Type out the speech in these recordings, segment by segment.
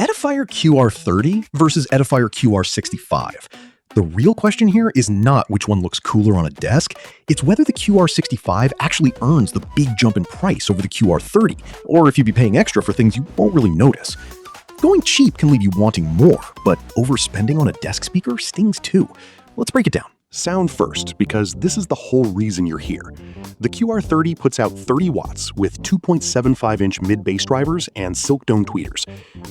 Edifier QR30 versus Edifier QR65. The real question here is not which one looks cooler on a desk, it's whether the QR65 actually earns the big jump in price over the QR30, or if you'd be paying extra for things you won't really notice. Going cheap can leave you wanting more, but overspending on a desk speaker stings too. Let's break it down. Sound first, because this is the whole reason you're here. The QR30 puts out 30 watts with 2.75-inch mid-bass drivers and silk dome tweeters.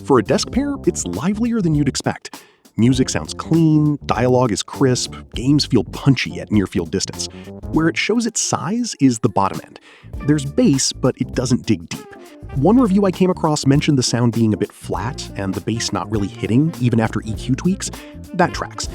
For a desk pair, it's livelier than you'd expect. Music sounds clean, dialogue is crisp, games feel punchy at near-field distance. Where it shows its size is the bottom end. There's bass, but it doesn't dig deep. One review I came across mentioned the sound being a bit flat and the bass not really hitting, even after EQ tweaks. That tracks.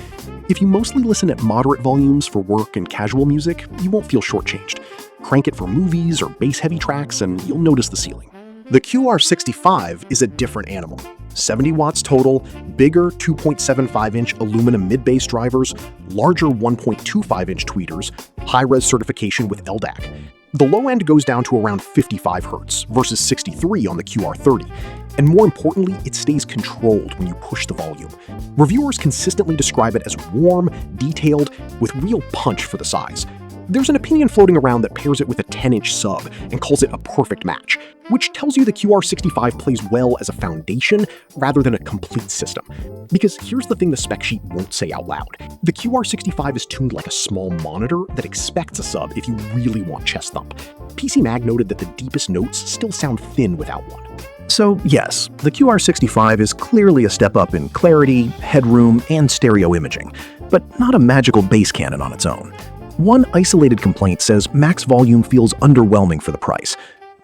If you mostly listen at moderate volumes for work and casual music, you won't feel shortchanged. Crank it for movies or bass-heavy tracks and you'll notice the ceiling. The QR65 is a different animal. 70 watts total, bigger 2.75-inch aluminum mid-bass drivers, larger 1.25-inch tweeters, high-res certification with LDAC. The low end goes down to around 55 Hz versus 63 on the QR30. And more importantly, it stays controlled when you push the volume. Reviewers consistently describe it as warm, detailed, with real punch for the size. There's an opinion floating around that pairs it with a 10-inch sub and calls it a perfect match, which tells you the QR65 plays well as a foundation rather than a complete system. Because here's the thing the spec sheet won't say out loud. The QR65 is tuned like a small monitor that expects a sub if you really want chest thump. PC Mag noted that the deepest notes still sound thin without one. So yes, the QR65 is clearly a step up in clarity, headroom, and stereo imaging, but not a magical bass cannon on its own. One isolated complaint says max volume feels underwhelming for the price.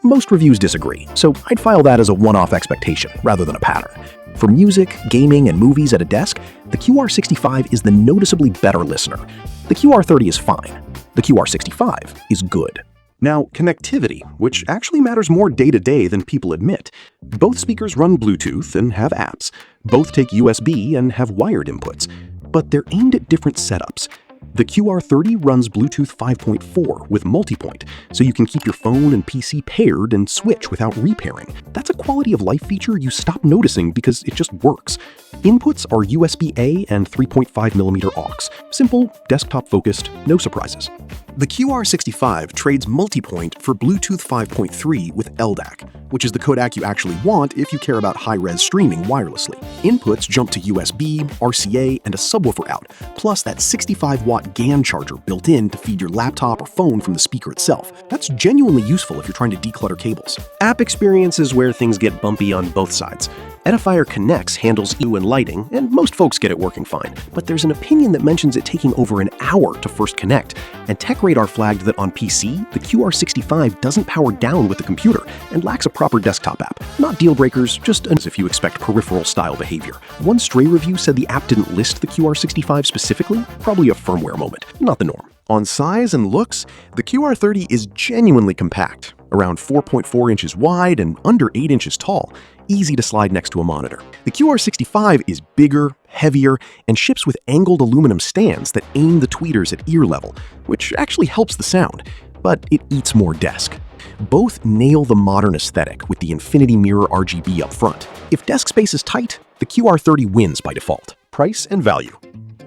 Most reviews disagree, so I'd file that as a one-off expectation rather than a pattern. For music, gaming, and movies at a desk, the QR65 is the noticeably better listener. The QR30 is fine. The QR65 is good. Now, connectivity, which actually matters more day-to-day than people admit. Both speakers run Bluetooth and have apps. Both take USB and have wired inputs. But they're aimed at different setups. The QR30 runs Bluetooth 5.4 with multipoint, so you can keep your phone and PC paired and switch without repairing. That's a quality of life feature you stop noticing because it just works. Inputs are USB-A and 3.5mm aux. Simple, desktop-focused, no surprises. The QR65 trades multipoint for Bluetooth 5.3 with LDAC, which is the codec you actually want if you care about high-res streaming wirelessly. Inputs jump to USB, RCA, and a subwoofer out, plus that 65-watt GAN charger built in to feed your laptop or phone from the speaker itself. That's genuinely useful if you're trying to declutter cables. App experience is where things get bumpy on both sides. Edifier Connects handles EQ and lighting, and most folks get it working fine. But there's an opinion that mentions it taking over an hour to first connect, and TechRadar flagged that on PC, the QR65 doesn't power down with the computer and lacks a proper desktop app. Not deal breakers, just as if you expect peripheral-style behavior. One stray review said the app didn't list the QR65 specifically, probably a firmware moment, not the norm. On size and looks, the QR30 is genuinely compact, around 4.4 inches wide and under 8 inches tall, easy to slide next to a monitor. The QR65 is bigger, heavier, and ships with angled aluminum stands that aim the tweeters at ear level, which actually helps the sound, but it eats more desk. Both nail the modern aesthetic with the infinity mirror RGB up front. If desk space is tight, the QR30 wins by default. Price and value.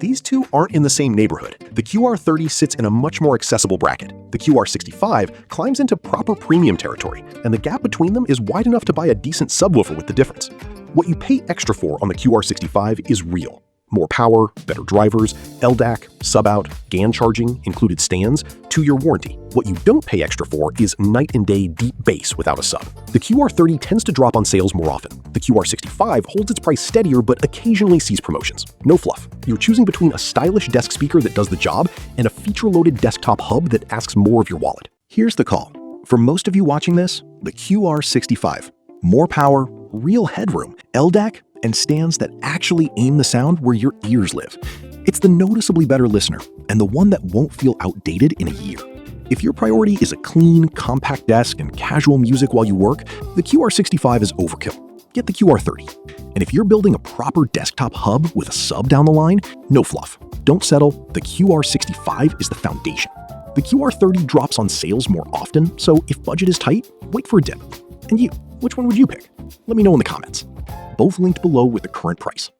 These two aren't in the same neighborhood. The QR30 sits in a much more accessible bracket. The QR65 climbs into proper premium territory, and the gap between them is wide enough to buy a decent subwoofer with the difference. What you pay extra for on the QR65 is real. More power, better drivers, LDAC, sub-out, GAN charging, included stands, 2-year warranty. What you don't pay extra for is night and day deep bass without a sub. The QR30 tends to drop on sales more often. The QR65 holds its price steadier but occasionally sees promotions. No fluff. You're choosing between a stylish desk speaker that does the job and a feature-loaded desktop hub that asks more of your wallet. Here's the call. For most of you watching this, the QR65. More power, real headroom, LDAC, and stands that actually aim the sound where your ears live. It's the noticeably better listener, and the one that won't feel outdated in a year. If your priority is a clean, compact desk and casual music while you work, the QR65 is overkill. Get the QR30. And if you're building a proper desktop hub with a sub down the line, no fluff. Don't settle, the QR65 is the foundation. The QR30 drops on sales more often, so if budget is tight, wait for a dip. And you, Which one would you pick? Let me know in the comments. Both linked below with the current price.